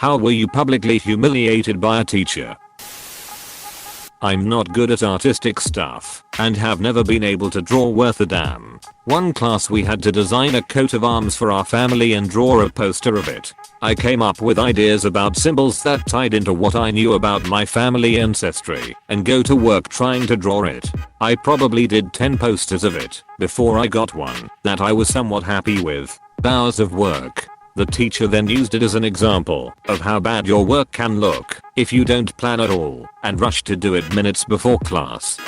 How were you publicly humiliated by a teacher? I'm not good at artistic stuff and have never been able to draw worth a damn. One class we had to design a coat of arms for our family and draw a poster of it. I came up with ideas about symbols that tied into what I knew about my family ancestry and go to work trying to draw it. I probably did 10 posters of it before I got one that I was somewhat happy with. Hours of work. The teacher then used it as an example of how bad your work can look if you don't plan at all and rush to do it minutes before class.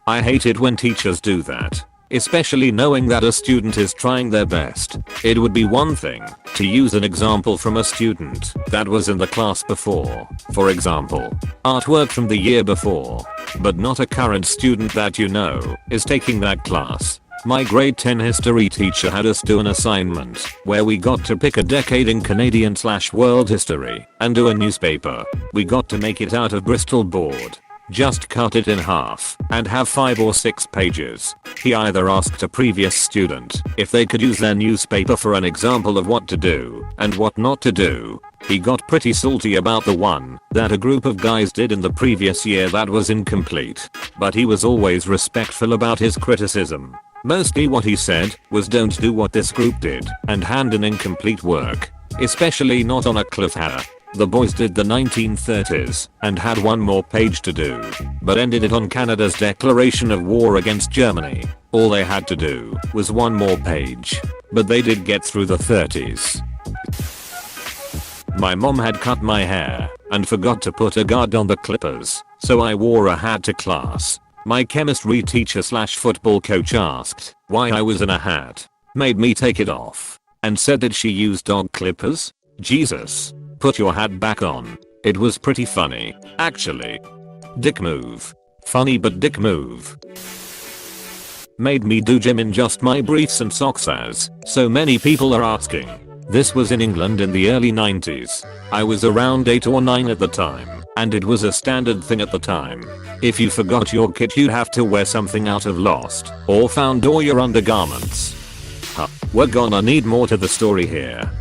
I hate it when teachers do that, especially knowing that a student is trying their best. It would be one thing to use an example from a student that was in the class before, for example, artwork from the year before, but not a current student that you know is taking that class. My grade 10 history teacher had us do an assignment where we got to pick a decade in Canadian/world history and do a newspaper. We got to make it out of Bristol board. Just cut it in half and have 5 or 6 pages. He either asked a previous student if they could use their newspaper for an example of what to do and what not to do. He got pretty salty about the one that a group of guys did in the previous year that was incomplete, but he was always respectful about his criticism. Mostly what he said was don't do what this group did and hand in incomplete work, especially not on a cliffhanger. The boys did the 1930s and had one more page to do, but ended it on Canada's declaration of war against Germany. All they had to do was one more page, but they did get through the 30s. My mom had cut my hair and forgot to put a guard on the clippers, so I wore a hat to class. My chemistry teacher/football coach asked why I was in a hat, made me take it off, and said that she used dog clippers. Jesus, put your hat back on. It was pretty funny, actually. Dick move. Funny but dick move. Made me do gym in just my briefs and socks as so many people are asking. This was in England in the early 90s. I was around 8 or 9 at the time, and it was a standard thing at the time. If you forgot your kit, you'd have to wear something out of lost or found or your undergarments. We're gonna need more to the story here.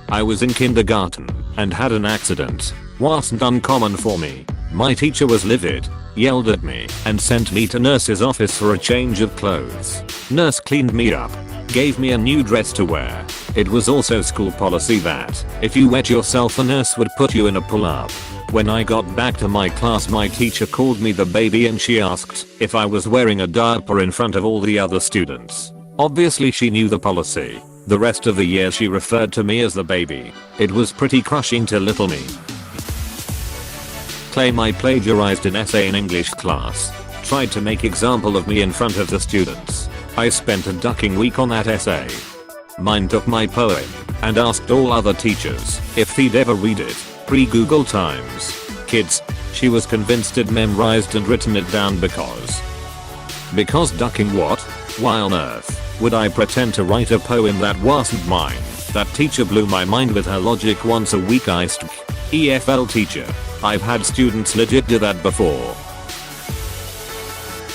I was in kindergarten and had an accident. Wasn't uncommon for me. My teacher was livid, yelled at me, and sent me to nurse's office for a change of clothes. Nurse cleaned me up, gave me a new dress to wear. It was also school policy that if you wet yourself, a nurse would put you in a pull-up. When I got back to my class, my teacher called me the baby and she asked if I was wearing a diaper in front of all the other students. Obviously she knew the policy. The rest of the year she referred to me as the baby. It was pretty crushing to little me. Claim I plagiarized an essay in English class. Tried to make example of me in front of the students. I spent a ducking week on that essay. Mine took my poem and asked all other teachers if they'd ever read it. Pre-Google times. Kids, she was convinced it memorized and written it down because ducking what? Why on earth would I pretend to write a poem that wasn't mine? That teacher blew my mind with her logic. Once a week I EFL teacher. I've had students legit do that before.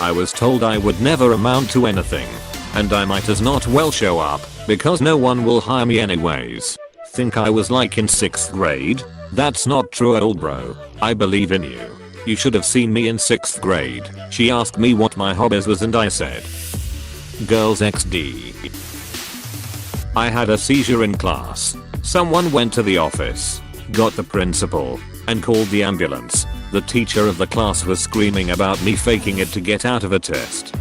I was told I would never amount to anything, and I might as not well show up because no one will hire me anyways. Think I was like in 6th grade? That's not true at all, bro. I believe in you. You should have seen me in 6th grade. She asked me what my hobbies was and I said girls XD. I had a seizure in class. Someone went to the office, got the principal, and called the ambulance. The teacher of the class was screaming about me faking it to get out of a test.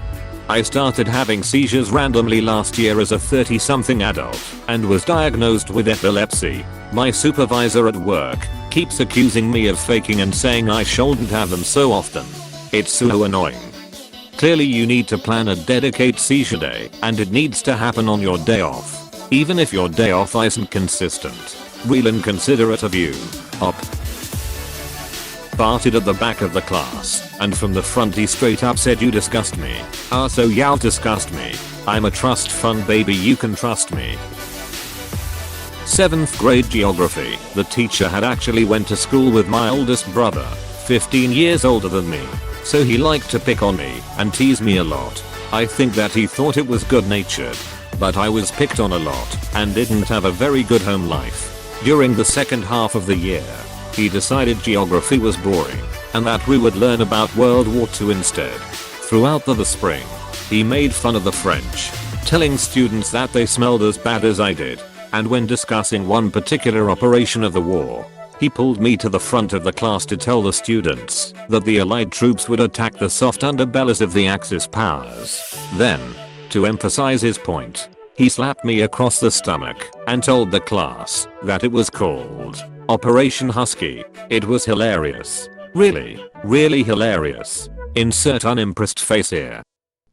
I started having seizures randomly last year as a 30-something adult and was diagnosed with epilepsy. My supervisor at work keeps accusing me of faking and saying I shouldn't have them so often. It's so annoying. Clearly you need to plan a dedicated seizure day and it needs to happen on your day off. Even if your day off isn't consistent. Real inconsiderate of you. Op. Farted at the back of the class, and from the front he straight up said you disgust me. So y'all disgust me. I'm a trust fund baby, you can trust me. 7th grade geography. The teacher had actually went to school with my oldest brother, 15 years older than me. So he liked to pick on me and tease me a lot. I think that he thought it was good natured. But I was picked on a lot and didn't have a very good home life. During the second half of the year, he decided geography was boring and that we would learn about World War II instead. Throughout the spring, he made fun of the French, telling students that they smelled as bad as I did, and when discussing one particular operation of the war, he pulled me to the front of the class to tell the students that the Allied troops would attack the soft underbellies of the Axis powers. Then, to emphasize his point, he slapped me across the stomach and told the class that it was called Operation Husky. It was hilarious. Really hilarious. Insert unimpressed face here.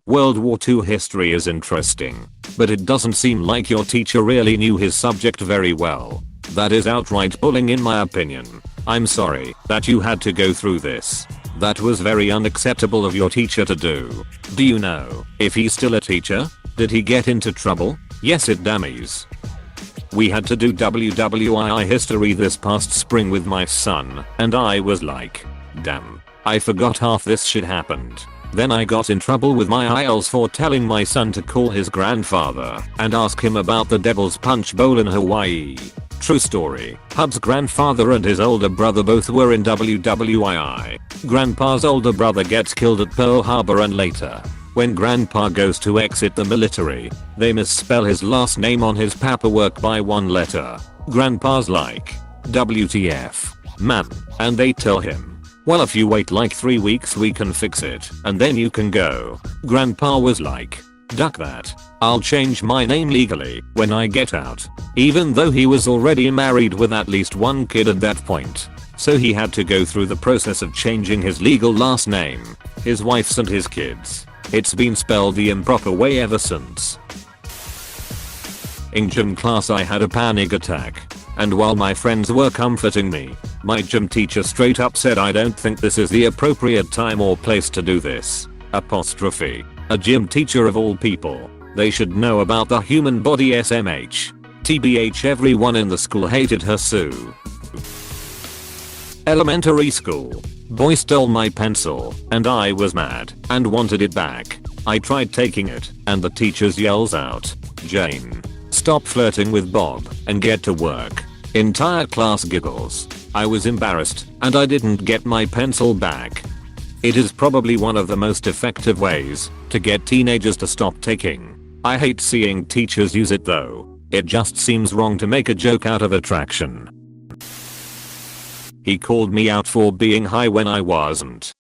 World War II history is interesting, but it doesn't seem like your teacher really knew his subject very well. That is outright bullying in my opinion. I'm sorry that you had to go through this. That was very unacceptable of your teacher to do. Do you know if he's still a teacher? Did he get into trouble? Yes, it dummies. We had to do WWII history this past spring with my son, and I was like, damn, I forgot half this shit happened. Then I got in trouble with my IELTS for telling my son to call his grandfather and ask him about the Devil's Punch Bowl in Hawaii. True story. Hub's grandfather and his older brother both were in WWII. Grandpa's older brother gets killed at Pearl Harbor, and later, when Grandpa goes to exit the military, they misspell his last name on his paperwork by one letter. Grandpa's like, WTF, man, and they tell him, well, if you wait like 3 weeks we can fix it and then you can go. Grandpa was like, duck that. I'll change my name legally when I get out. Even though he was already married with at least one kid at that point. So he had to go through the process of changing his legal last name, his wife's and his kids. It's been spelled the improper way ever since. In gym class I had a panic attack, and while my friends were comforting me, my gym teacher straight up said, I don't think this is the appropriate time or place to do this. Apostrophe. A gym teacher of all people. They should know about the human body SMH. TBH, everyone in the school hated her Sue. Elementary school. Boy stole my pencil, and I was mad and wanted it back. I tried taking it, and the teacher yells out, Jane, stop flirting with Bob and get to work. Entire class giggles. I was embarrassed, and I didn't get my pencil back. It is probably one of the most effective ways to get teenagers to stop taking. I hate seeing teachers use it though. It just seems wrong to make a joke out of attraction. He called me out for being high when I wasn't.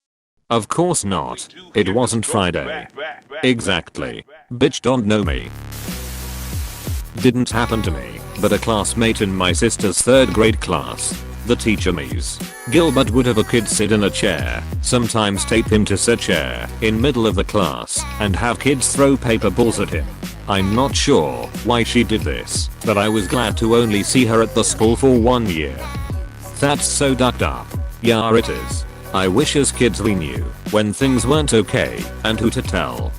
Of course not. It wasn't Friday. Exactly. Bitch don't know me. Didn't happen to me, but a classmate in my sister's 3rd grade class. The teacher Ms. Gilbert would have a kid sit in a chair, sometimes tape him to said chair in middle of the class and have kids throw paper balls at him. I'm not sure why she did this, but I was glad to only see her at the school for 1 year. That's so ducked up. Yeah, it is. I wish as kids we knew when things weren't okay and who to tell.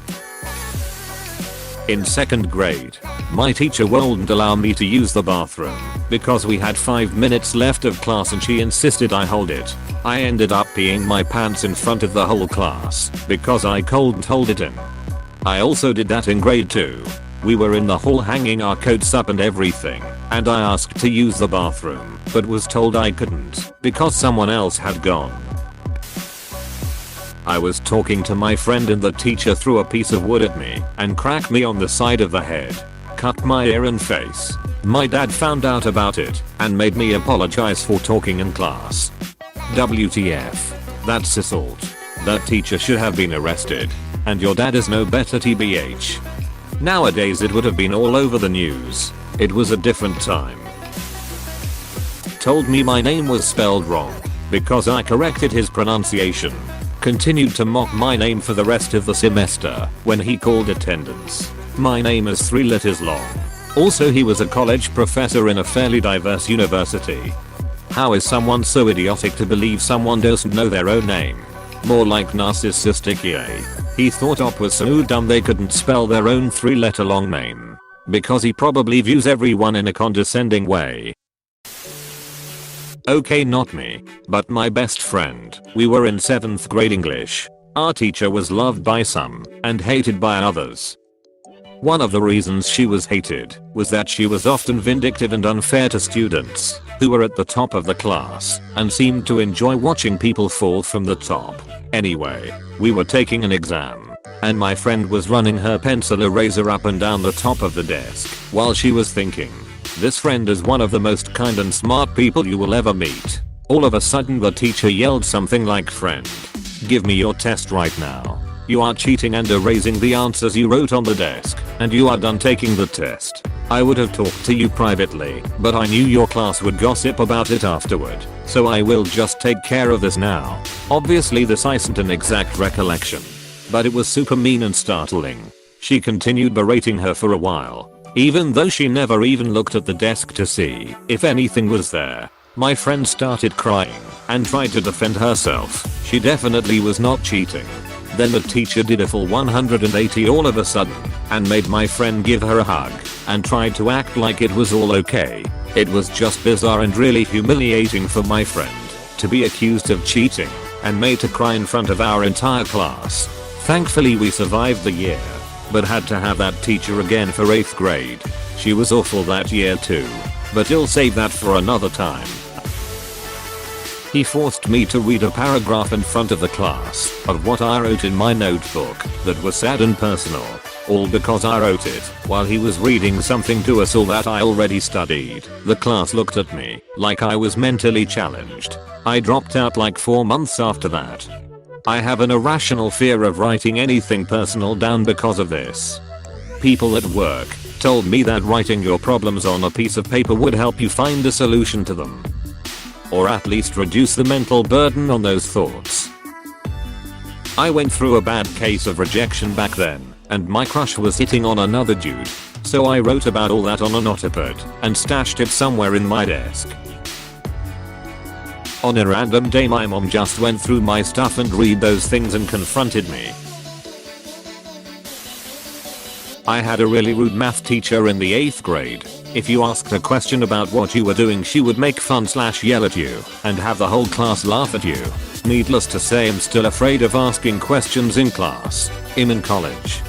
In 2nd grade, my teacher wouldn't allow me to use the bathroom because we had 5 minutes left of class and she insisted I hold it. I ended up peeing my pants in front of the whole class because I couldn't hold it in. I also did that in grade 2. We were in the hall hanging our coats up and everything, and I asked to use the bathroom but was told I couldn't because someone else had gone. I was talking to my friend and the teacher threw a piece of wood at me and cracked me on the side of the head. Cut my ear and face. My dad found out about it and made me apologize for talking in class. WTF. That's assault. That teacher should have been arrested. And your dad is no better, TBH. Nowadays it would have been all over the news. It was a different time. Told me my name was spelled wrong because I corrected his pronunciation. Continued to mock my name for the rest of the semester when he called attendance. My name is 3 letters long. Also, he was a college professor in a fairly diverse university. How is someone so idiotic to believe someone doesn't know their own name? More like narcissistic, yay. He thought op was so dumb they couldn't spell their own 3-letter long name. Because he probably views everyone in a condescending way. Okay, not me, but my best friend. We were in 7th grade English. Our teacher was loved by some and hated by others. One of the reasons she was hated was that she was often vindictive and unfair to students. who were at the top of the class and seemed to enjoy watching people fall from the top. Anyway, we were taking an exam, and my friend was running her pencil eraser up and down the top of the desk while she was thinking. This friend is one of the most kind and smart people you will ever meet. All of a sudden the teacher yelled something like, "Friend, give me your test right now. You are cheating and erasing the answers you wrote on the desk, and you are done taking the test. I would have talked to you privately, but I knew your class would gossip about it afterward, so I will just take care of this now." Obviously this isn't an exact recollection, but it was super mean and startling. She continued berating her for a while, even though she never even looked at the desk to see if anything was there. My friend started crying and tried to defend herself. She definitely was not cheating. Then the teacher did a full 180 all of a sudden and made my friend give her a hug and tried to act like it was all okay. It was just bizarre and really humiliating for my friend to be accused of cheating and made to cry in front of our entire class. Thankfully we survived the year, but had to have that teacher again for 8th grade. She was awful that year too, but I'll save that for another time. He forced me to read a paragraph in front of the class of what I wrote in my notebook that was sad and personal, all because I wrote it while he was reading something to us all that I already studied. The class looked at me like I was mentally challenged. I dropped out like 4 months after that. I have an irrational fear of writing anything personal down because of this. People at work told me that writing your problems on a piece of paper would help you find a solution to them, or at least reduce the mental burden on those thoughts. I went through a bad case of rejection back then, and my crush was hitting on another dude, so I wrote about all that on a notepad and stashed it somewhere in my desk. On a random day my mom just went through my stuff and read those things and confronted me. I had a really rude math teacher in the 8th grade. If you asked a question about what you were doing she would make fun/yell at you and have the whole class laugh at you. Needless to say I'm still afraid of asking questions in class. I'm in college.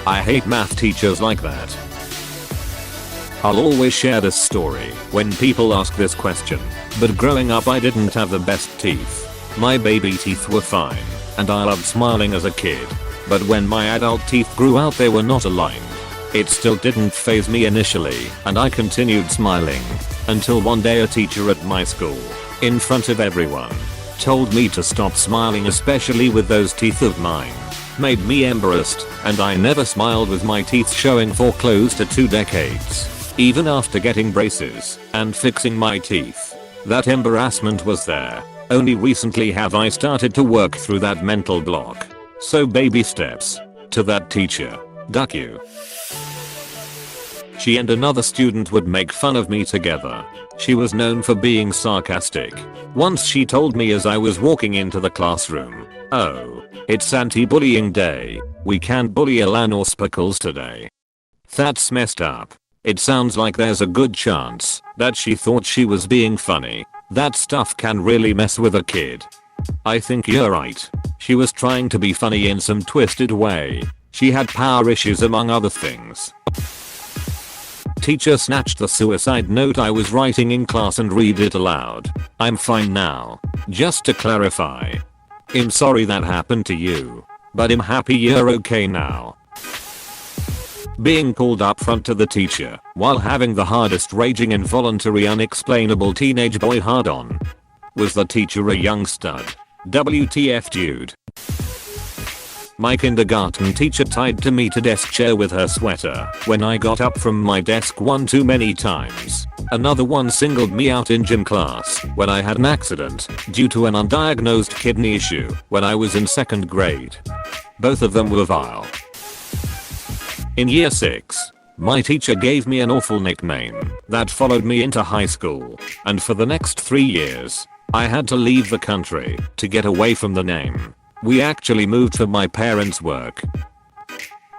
I hate math teachers like that. I'll always share this story when people ask this question, but growing up I didn't have the best teeth. My baby teeth were fine, and I loved smiling as a kid. But when my adult teeth grew out they were not aligned. It still didn't faze me initially, and I continued smiling until one day a teacher at my school, in front of everyone, told me to stop smiling, especially with those teeth of mine. Made me embarrassed, and I never smiled with my teeth showing for close to 2 decades. Even after getting braces and fixing my teeth, that embarrassment was there. Only recently have I started to work through that mental block. So baby steps. To that teacher, duck you. She and another student would make fun of me together. She was known for being sarcastic. Once she told me as I was walking into the classroom, "Oh, it's anti-bullying day. We can't bully Alan or Speckles today." That's messed up. It sounds like there's a good chance that she thought she was being funny. That stuff can really mess with a kid. I think you're right. She was trying to be funny in some twisted way. She had power issues among other things. Teacher snatched the suicide note I was writing in class and read it aloud. "I'm fine now. Just to clarify. I'm sorry that happened to you, but I'm happy you're okay now." Being called up front to the teacher while having the hardest raging involuntary unexplainable teenage boy hard on. Was the teacher a young stud? WTF dude. My kindergarten teacher tied to me to desk chair with her sweater when I got up from my desk one too many times. Another one singled me out in gym class when I had an accident due to an undiagnosed kidney issue when I was in 2nd grade. Both of them were vile. In year 6, my teacher gave me an awful nickname that followed me into high school, and for the next 3 years, I had to leave the country to get away from the name. We actually moved for my parents' work.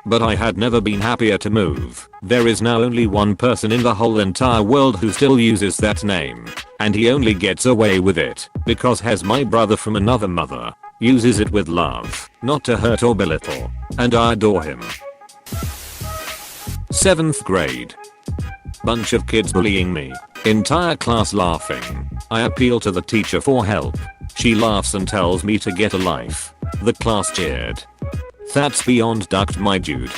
But I had never been happier to move. There is now only one person in the whole entire world who still uses that name, and he only gets away with it because has my brother from another mother. Uses it with love, not to hurt or belittle, and I adore him. 7th grade. Bunch of kids bullying me. Entire class laughing. I appeal to the teacher for help. She laughs and tells me to get a life. The class cheered. That's beyond ducked, my dude.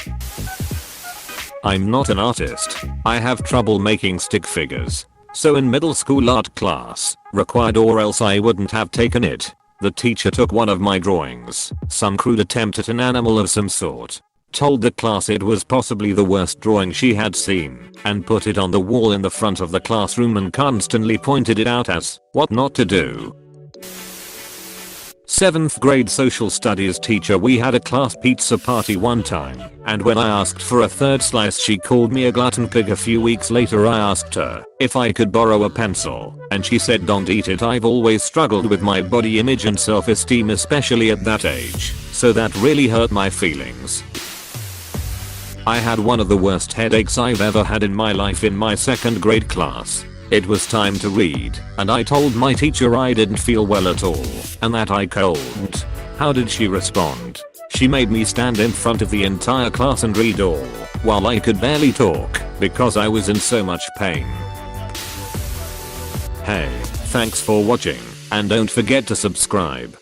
I'm not an artist. I have trouble making stick figures. So in middle school art class, required or else I wouldn't have taken it, the teacher took one of my drawings, some crude attempt at an animal of some sort, told the class it was possibly the worst drawing she had seen, and put it on the wall in the front of the classroom and constantly pointed it out as what not to do. 7th grade social studies teacher. We had a class pizza party one time, and when I asked for a third slice she called me a glutton pig. A few weeks later I asked her if I could borrow a pencil, and she said don't eat it. I've always struggled with my body image and self-esteem, especially at that age, so that really hurt my feelings. I had one of the worst headaches I've ever had in my life in my 2nd grade class. It was time to read, and I told my teacher I didn't feel well at all, and that I couldn't. How did she respond? She made me stand in front of the entire class and read all, while I could barely talk, because I was in so much pain. Hey, thanks for watching, and don't forget to subscribe.